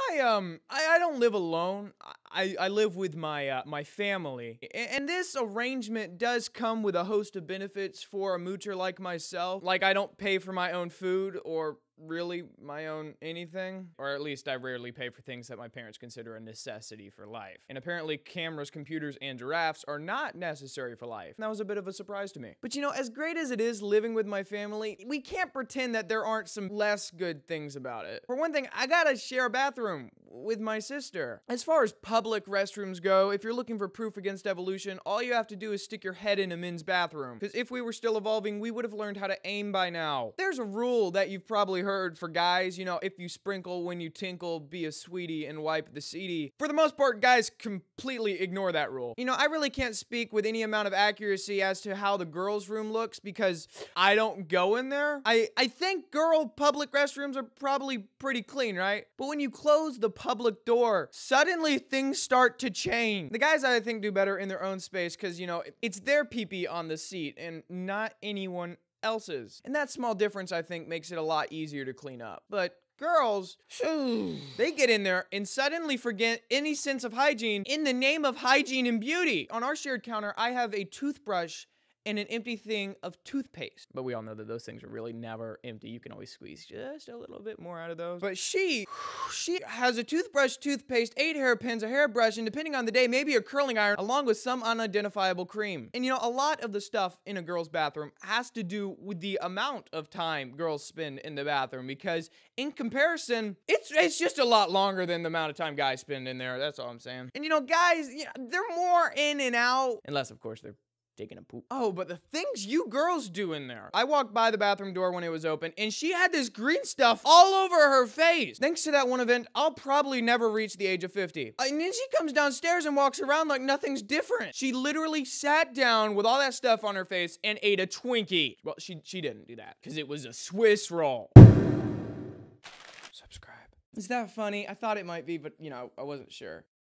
I don't live alone. I live with my family. And this arrangement does come with a host of benefits for a moocher like myself. Like, I don't pay for my own food or really my own anything, or at least I rarely pay for things that my parents consider a necessity for life. And apparently cameras, computers, and giraffes are not necessary for life. And that was a bit of a surprise to me. But you know, as great as it is living with my family, we can't pretend that there aren't some less good things about it. For one thing, I gotta share a bathroom with my sister. As far as public restrooms go, if you're looking for proof against evolution, all you have to do is stick your head in a men's bathroom. Because if we were still evolving, we would have learned how to aim by now. There's a rule that you've probably heard for guys, you know, if you sprinkle when you tinkle, be a sweetie and wipe the seedy. For the most part, guys completely ignore that rule. You know, I really can't speak with any amount of accuracy as to how the girls' room looks because I don't go in there. I think girl public restrooms are probably pretty clean, right? But when you close the public door, suddenly things start to change. The guys, I think, do better in their own space because, you know, it's their pee-pee on the seat and not anyone else's. And that small difference, I think, makes it a lot easier to clean up. But girls, they get in there and suddenly forget any sense of hygiene in the name of hygiene and beauty. On our shared counter, I have a toothbrush and an empty thing of toothpaste. But we all know that those things are really never empty. You can always squeeze just a little bit more out of those. But she has a toothbrush, toothpaste, 8 hairpins, a hairbrush, and depending on the day, maybe a curling iron, along with some unidentifiable cream. And you know, a lot of the stuff in a girl's bathroom has to do with the amount of time girls spend in the bathroom, because in comparison, it's just a lot longer than the amount of time guys spend in there. That's all I'm saying. And you know, guys, they're more in and out. Unless, of course, they're taking a poop. Oh, but the things you girls do in there. I walked by the bathroom door when it was open, and she had this green stuff all over her face. Thanks to that one event, I'll probably never reach the age of 50. And then she comes downstairs and walks around like nothing's different. She literally sat down with all that stuff on her face and ate a Twinkie. Well, she didn't do that, because it was a Swiss roll. Subscribe. Is that funny? I thought it might be, but, you know, I wasn't sure.